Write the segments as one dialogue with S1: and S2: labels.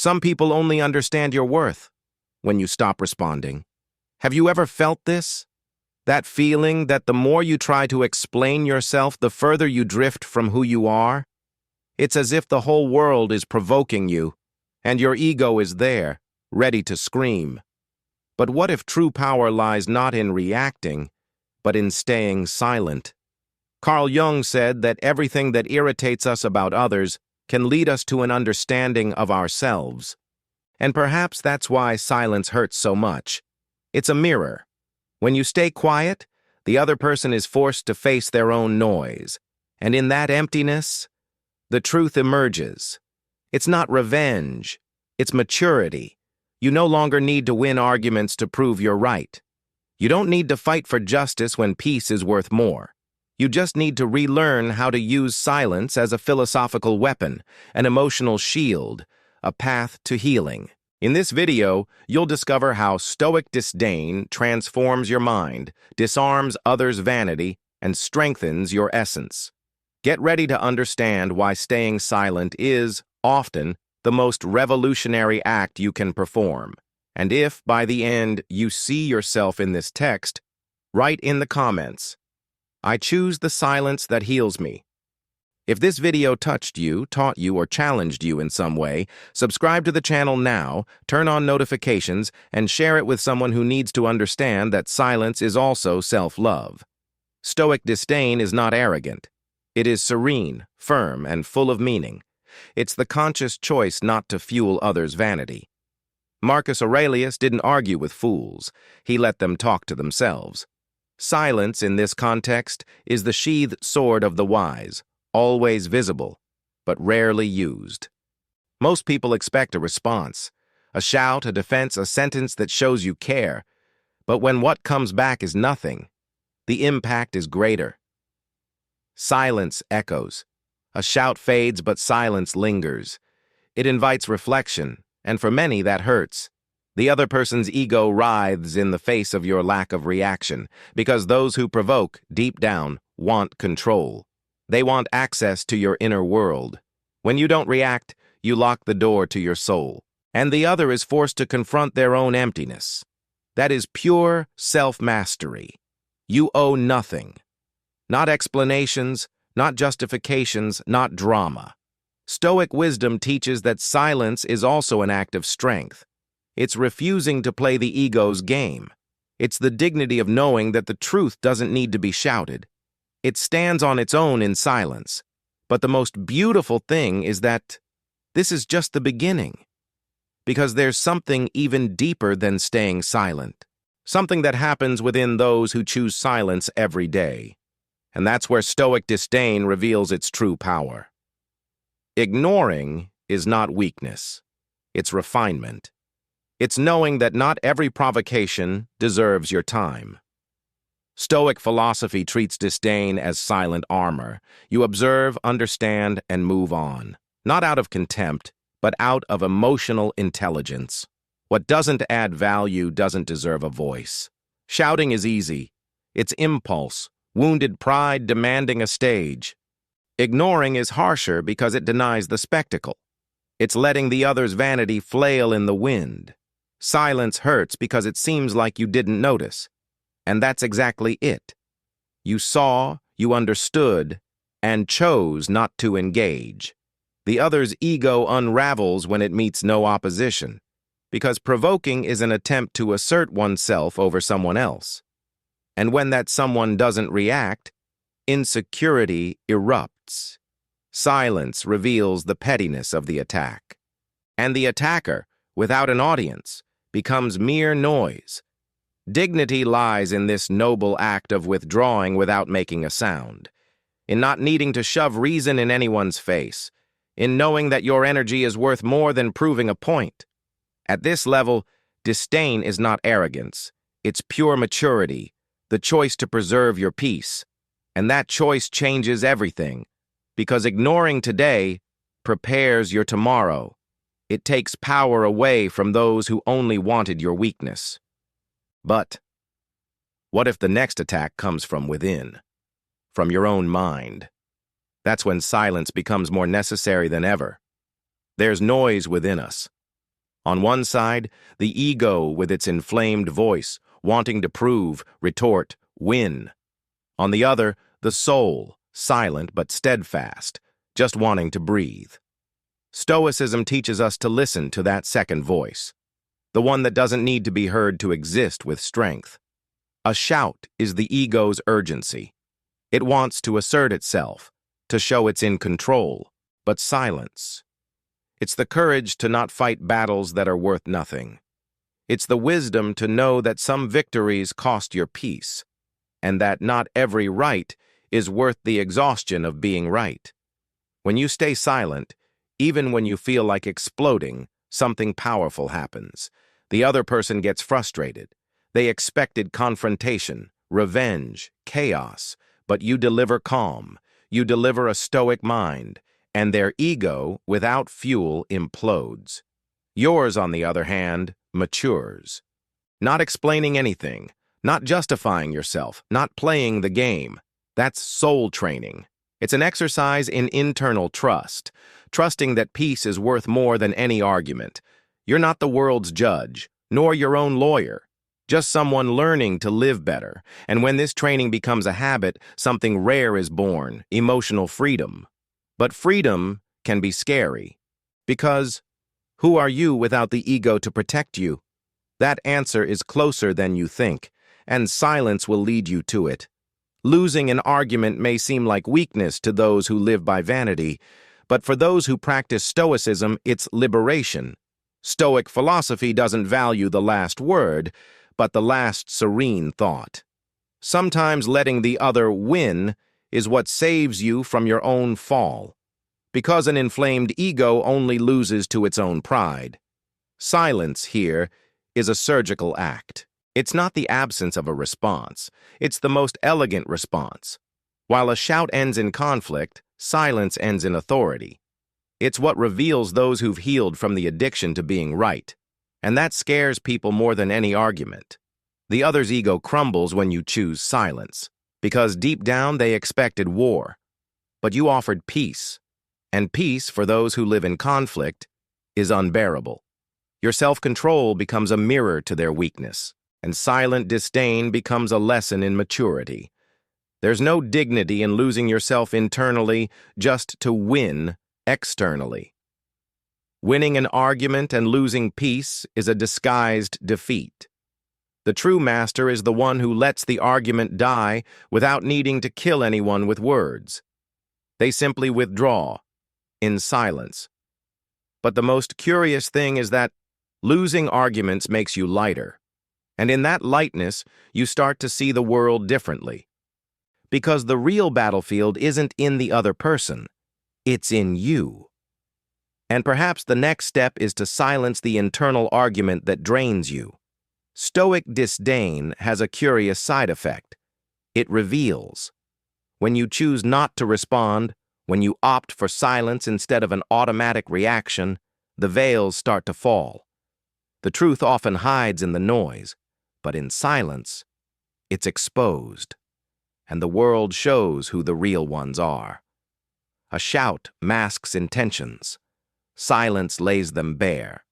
S1: Some people only understand your worth when you stop responding. Have you ever felt this? That feeling that the more you try to explain yourself, the further you drift from who you are? It's as if the whole world is provoking you, and your ego is there, ready to scream. But what if true power lies not in reacting, but in staying silent? Carl Jung said that everything that irritates us about others can lead us to an understanding of ourselves. And perhaps that's why silence hurts so much. It's a mirror. When you stay quiet, the other person is forced to face their own noise. And in that emptiness, the truth emerges. It's not revenge. It's maturity. You no longer need to win arguments to prove you're right. You don't need to fight for justice when peace is worth more. You just need to relearn how to use silence as a philosophical weapon, an emotional shield, a path to healing. In this video, you'll discover how Stoic Disdain transforms your mind, disarms others' vanity, and strengthens your essence. Get ready to understand why staying silent is, often, the most revolutionary act you can perform. And if, by the end, you see yourself in this text, write in the comments, "I choose the silence that heals me." If this video touched you, taught you, or challenged you in some way, subscribe to the channel now, turn on notifications, and share it with someone who needs to understand that silence is also self-love. Stoic disdain is not arrogant. It is serene, firm, and full of meaning. It's the conscious choice not to fuel others' vanity. Marcus Aurelius didn't argue with fools. He let them talk to themselves. Silence, in this context, is the sheathed sword of the wise, always visible, but rarely used. Most people expect a response, a shout, a defense, a sentence that shows you care. But when what comes back is nothing, the impact is greater. Silence echoes. A shout fades, but silence lingers. It invites reflection, and for many that hurts. The other person's ego writhes in the face of your lack of reaction, because those who provoke, deep down, want control. They want access to your inner world. When you don't react, you lock the door to your soul, and the other is forced to confront their own emptiness. That is pure self-mastery. You owe nothing. Not explanations, not justifications, not drama. Stoic wisdom teaches that silence is also an act of strength. It's refusing to play the ego's game. It's the dignity of knowing that the truth doesn't need to be shouted. It stands on its own in silence. But the most beautiful thing is that this is just the beginning. Because there's something even deeper than staying silent. Something that happens within those who choose silence every day. And that's where Stoic disdain reveals its true power. Ignoring is not weakness. It's refinement. It's knowing that not every provocation deserves your time. Stoic philosophy treats disdain as silent armor. You observe, understand, and move on. Not out of contempt, but out of emotional intelligence. What doesn't add value doesn't deserve a voice. Shouting is easy. It's impulse, wounded pride demanding a stage. Ignoring is harsher because it denies the spectacle. It's letting the other's vanity flail in the wind. Silence hurts because it seems like you didn't notice. And that's exactly it. You saw, you understood, and chose not to engage. The other's ego unravels when it meets no opposition, because provoking is an attempt to assert oneself over someone else. And when that someone doesn't react, insecurity erupts. Silence reveals the pettiness of the attack. And the attacker, without an audience, becomes mere noise. Dignity lies in this noble act of withdrawing without making a sound, in not needing to shove reason in anyone's face, in knowing that your energy is worth more than proving a point. At this level, disdain is not arrogance. It's pure maturity, the choice to preserve your peace. And that choice changes everything, because ignoring today prepares your tomorrow. It takes power away from those who only wanted your weakness. But what if the next attack comes from within, from your own mind? That's when silence becomes more necessary than ever. There's noise within us, On one side, the ego with its inflamed voice, wanting to prove, retort, win. On the other, the soul, silent but steadfast, just wanting to breathe. Stoicism teaches us to listen to that second voice, the one that doesn't need to be heard to exist with strength. A shout is the ego's urgency. It wants to assert itself, to show it's in control, but silence. It's the courage to not fight battles that are worth nothing. It's the wisdom to know that some victories cost your peace, and that not every right is worth the exhaustion of being right. When you stay silent, even when you feel like exploding, something powerful happens. The other person gets frustrated. They expected confrontation, revenge, chaos, but you deliver calm. You deliver a stoic mind, and their ego, without fuel, implodes. Yours, on the other hand, matures. Not explaining anything, not justifying yourself, not playing the game. That's soul training. It's an exercise in internal trust, trusting that peace is worth more than any argument. You're not the world's judge, nor your own lawyer, just someone learning to live better. And when this training becomes a habit, something rare is born, emotional freedom. But freedom can be scary, because who are you without the ego to protect you? That answer is closer than you think, and silence will lead you to it. Losing an argument may seem like weakness to those who live by vanity, but for those who practice Stoicism, it's liberation. Stoic philosophy doesn't value the last word, but the last serene thought. Sometimes letting the other win is what saves you from your own fall, because an inflamed ego only loses to its own pride. Silence here is a surgical act. It's not the absence of a response. It's the most elegant response. While a shout ends in conflict, silence ends in authority. It's what reveals those who've healed from the addiction to being right, and that scares people more than any argument. The other's ego crumbles when you choose silence, because deep down they expected war. But you offered peace, and peace, for those who live in conflict, is unbearable. Your self-control becomes a mirror to their weakness, and silent disdain becomes a lesson in maturity. There's no dignity in losing yourself internally just to win externally. Winning an argument and losing peace is a disguised defeat. The true master is the one who lets the argument die without needing to kill anyone with words. They simply withdraw, in silence. But the most curious thing is that losing arguments makes you lighter. And in that lightness, you start to see the world differently. Because the real battlefield isn't in the other person, it's in you. And perhaps the next step is to silence the internal argument that drains you. Stoic disdain has a curious side effect. It reveals. When you choose not to respond, when you opt for silence instead of an automatic reaction, the veils start to fall. The truth often hides in the noise, but in silence, it's exposed, and the world shows who the real ones are. A shout masks intentions. Silence lays them bare.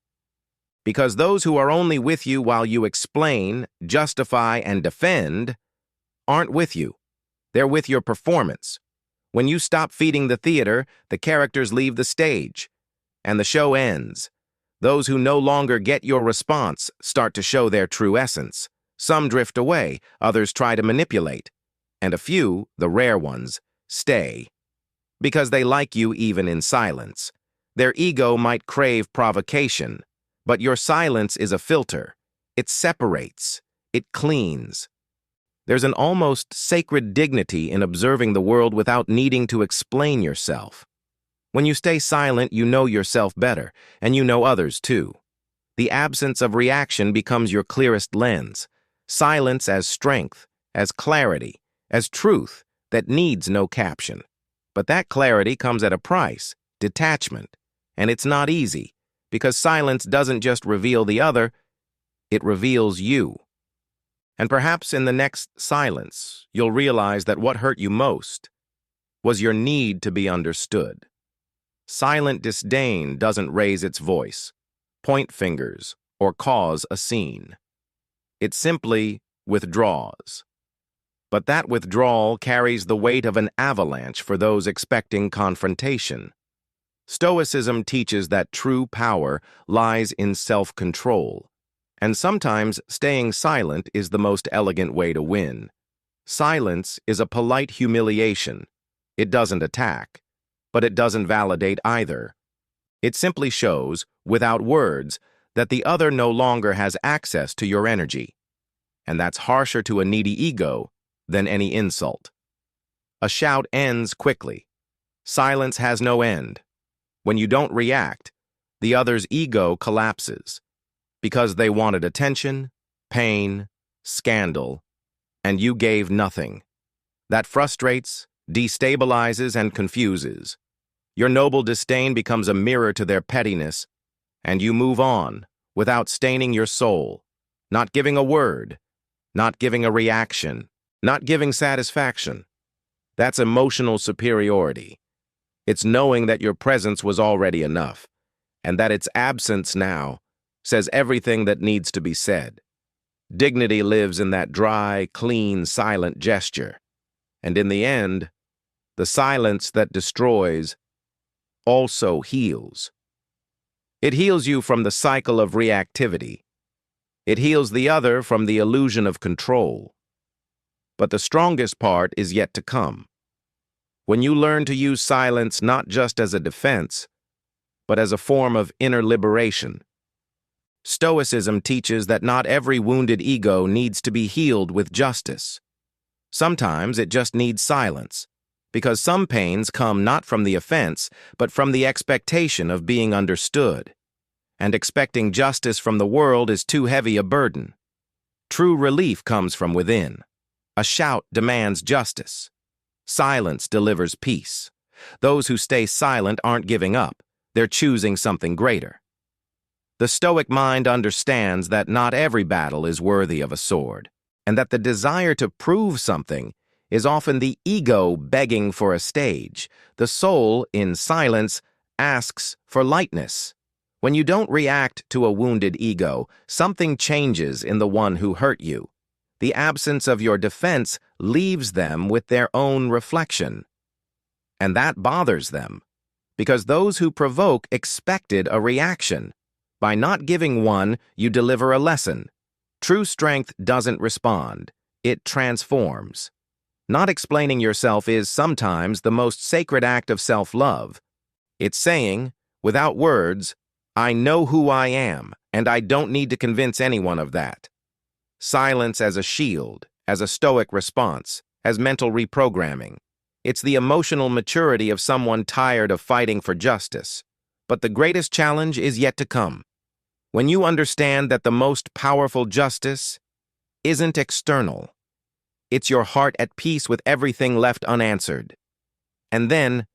S1: Because those who are only with you while you explain, justify, and defend aren't with you. They're with your performance. When you stop feeding the theater, the characters leave the stage, and the show ends. Those who no longer get your response start to show their true essence. Some drift away, others try to manipulate, and a few, the rare ones, stay. Because they like you even in silence. Their ego might crave provocation, but your silence is a filter. It separates. It cleans. There's an almost sacred dignity in observing the world without needing to explain yourself. When you stay silent, you know yourself better, and you know others too. The absence of reaction becomes your clearest lens. Silence as strength, as clarity, as truth that needs no caption. But that clarity comes at a price, detachment, and it's not easy, because silence doesn't just reveal the other, it reveals you. And perhaps in the next silence, you'll realize that what hurt you most was your need to be understood. Silent disdain doesn't raise its voice. point fingers, or cause a scene. It simply withdraws. But that withdrawal carries the weight of an avalanche for those expecting confrontation. Stoicism teaches that true power lies in self-control, and sometimes staying silent is the most elegant way to win. Silence is a polite humiliation. It doesn't attack, but it doesn't validate either. It simply shows, without words, that the other no longer has access to your energy. And that's harsher to a needy ego than any insult. A shout ends quickly. Silence has no end. When you don't react, the other's ego collapses because they wanted attention, pain, scandal, and you gave nothing. That frustrates, destabilizes, and confuses. Your noble disdain becomes a mirror to their pettiness, and you move on without staining your soul, not giving a word, not giving a reaction, not giving satisfaction. That's emotional superiority. It's knowing that your presence was already enough, and that its absence now says everything that needs to be said. Dignity lives in that dry, clean, silent gesture. And in the end, the silence that destroys also heals. It heals you from the cycle of reactivity. It heals the other from the illusion of control. But the strongest part is yet to come. When you learn to use silence not just as a defense, but as a form of inner liberation. Stoicism teaches that not every wounded ego needs to be healed with justice. Sometimes it just needs silence, because some pains come not from the offense, but from the expectation of being understood. And expecting justice from the world is too heavy a burden. True relief comes from within. A shout demands justice. Silence delivers peace. Those who stay silent aren't giving up. They're choosing something greater. The Stoic mind understands that not every battle is worthy of a sword, and that the desire to prove something is often the ego begging for a stage. The soul, in silence, asks for lightness. When you don't react to a wounded ego, something changes in the one who hurt you. The absence of your defense leaves them with their own reflection. And that bothers them, because those who provoke expected a reaction. By not giving one, you deliver a lesson. True strength doesn't respond. It transforms. Not explaining yourself is sometimes the most sacred act of self-love. It's saying, without words, I know who I am, and I don't need to convince anyone of that. Silence as a shield, as a Stoic response, as mental reprogramming. It's the emotional maturity of someone tired of fighting for justice. But the greatest challenge is yet to come. When you understand that the most powerful justice isn't external, it's your heart at peace with everything left unanswered. And then,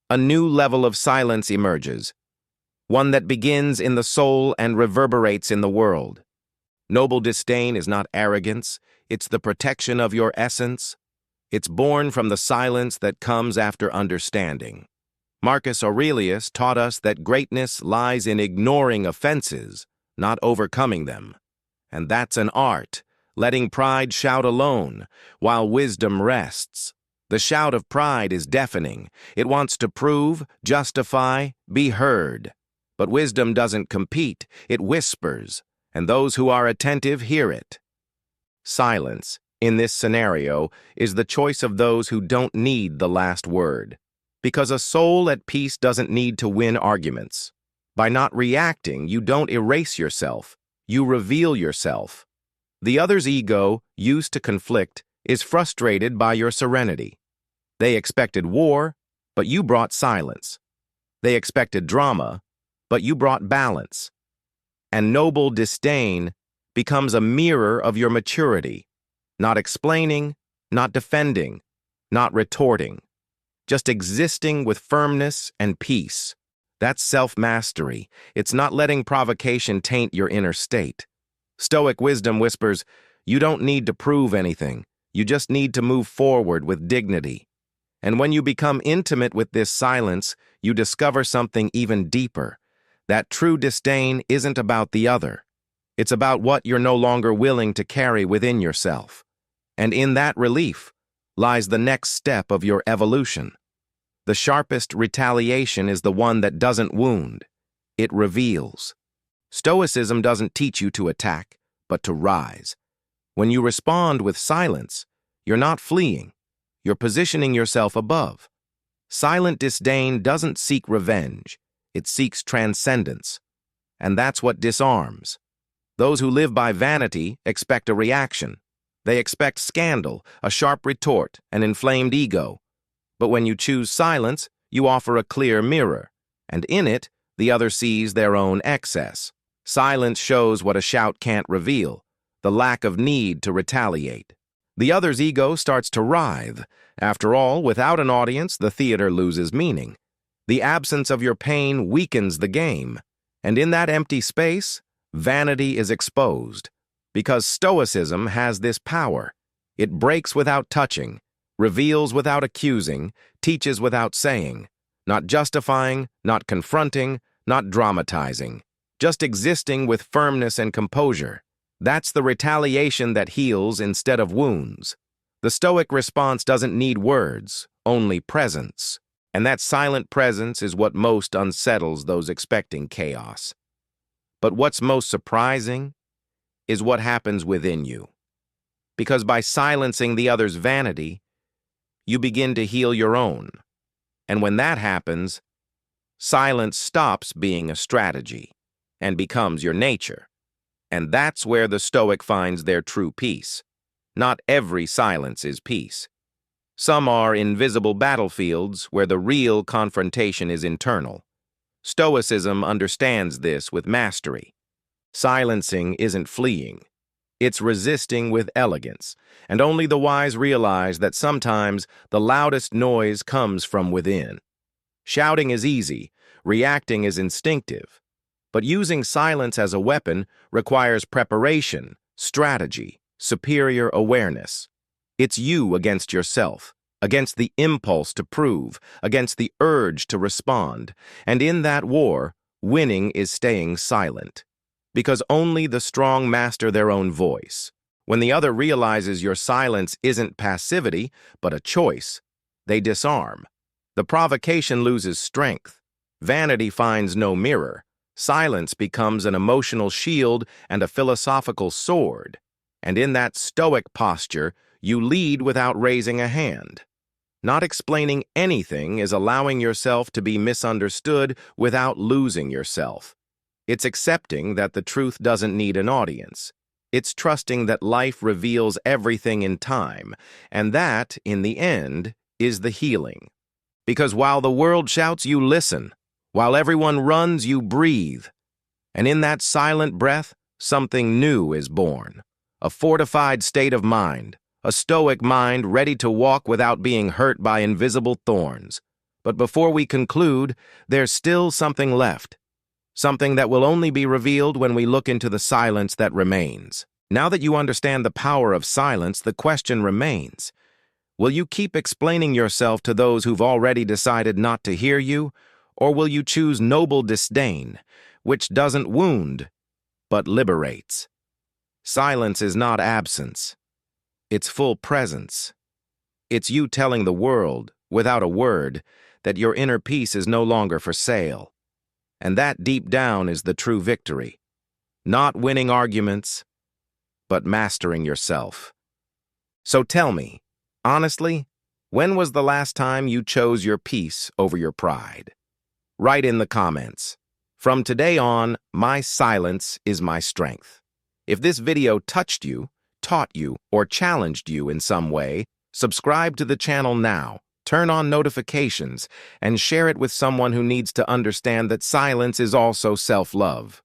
S1: a new level of silence emerges, one that begins in the soul and reverberates in the world. Noble disdain is not arrogance, it's the protection of your essence. It's born from the silence that comes after understanding. Marcus Aurelius taught us that greatness lies in ignoring offenses, not overcoming them. And that's an art, letting pride shout alone, while wisdom rests. The shout of pride is deafening. It wants to prove, justify, be heard. But wisdom doesn't compete, it whispers, and those who are attentive hear it. Silence, in this scenario, is the choice of those who don't need the last word. Because a soul at peace doesn't need to win arguments. By not reacting, you don't erase yourself, you reveal yourself. The other's ego, used to conflict, is frustrated by your serenity. They expected war, but you brought silence. They expected drama, but you brought balance. And noble disdain becomes a mirror of your maturity, not explaining, not defending, not retorting, just existing with firmness and peace. That's self-mastery. It's not letting provocation taint your inner state. Stoic wisdom whispers, you don't need to prove anything. You just need to move forward with dignity. And when you become intimate with this silence, you discover something even deeper, That true disdain isn't about the other. It's about what you're no longer willing to carry within yourself. And in that relief lies the next step of your evolution. The sharpest retaliation is the one that doesn't wound. It reveals. Stoicism doesn't teach you to attack, but to rise. When you respond with silence, you're not fleeing. You're positioning yourself above. Silent disdain doesn't seek revenge. It seeks transcendence. And that's what disarms. Those who live by vanity expect a reaction. They expect scandal, a sharp retort, an inflamed ego. But when you choose silence, you offer a clear mirror, and in it, the other sees their own excess. Silence shows what a shout can't reveal, the lack of need to retaliate. The other's ego starts to writhe. After all, without an audience, the theater loses meaning. The absence of your pain weakens the game, and in that empty space, vanity is exposed. Because Stoicism has this power. It breaks without touching, reveals without accusing, teaches without saying, not justifying, not confronting, not dramatizing, just existing with firmness and composure. That's the retaliation that heals instead of wounds. The Stoic response doesn't need words, only presence. And that silent presence is what most unsettles those expecting chaos. But what's most surprising is what happens within you. Because by silencing the other's vanity, you begin to heal your own. And when that happens, silence stops being a strategy and becomes your nature. And that's where the Stoic finds their true peace. Not every silence is peace. Some are invisible battlefields where the real confrontation is internal. Stoicism understands this with mastery. Silencing isn't fleeing. It's resisting with elegance, and only the wise realize that sometimes the loudest noise comes from within. Shouting is easy, reacting is instinctive, but using silence as a weapon requires preparation, strategy, superior awareness. It's you against yourself, against the impulse to prove, against the urge to respond, and in that war, winning is staying silent. Because only the strong master their own voice. When the other realizes your silence isn't passivity, but a choice, they disarm. The provocation loses strength. Vanity finds no mirror. Silence becomes an emotional shield and a philosophical sword. And in that stoic posture, you lead without raising a hand. Not explaining anything is allowing yourself to be misunderstood without losing yourself. It's accepting that the truth doesn't need an audience. It's trusting that life reveals everything in time, and that, in the end, is the healing. Because while the world shouts, you listen. While everyone runs, you breathe. And in that silent breath, something new is born. A fortified state of mind, a stoic mind ready to walk without being hurt by invisible thorns. But before we conclude, there's still something left. Something that will only be revealed when we look into the silence that remains. Now that you understand the power of silence, the question remains. Will you keep explaining yourself to those who've already decided not to hear you, or will you choose noble disdain, which doesn't wound, but liberates? Silence is not absence. It's full presence. It's you telling the world, without a word, that your inner peace is no longer for sale. And that deep down is the true victory. Not winning arguments, but mastering yourself. So tell me, honestly, when was the last time you chose your peace over your pride? Write in the comments. From today on, my silence is my strength. If this video touched you, taught you, or challenged you in some way, subscribe to the channel now. Turn on notifications, and share it with someone who needs to understand that silence is also self-love.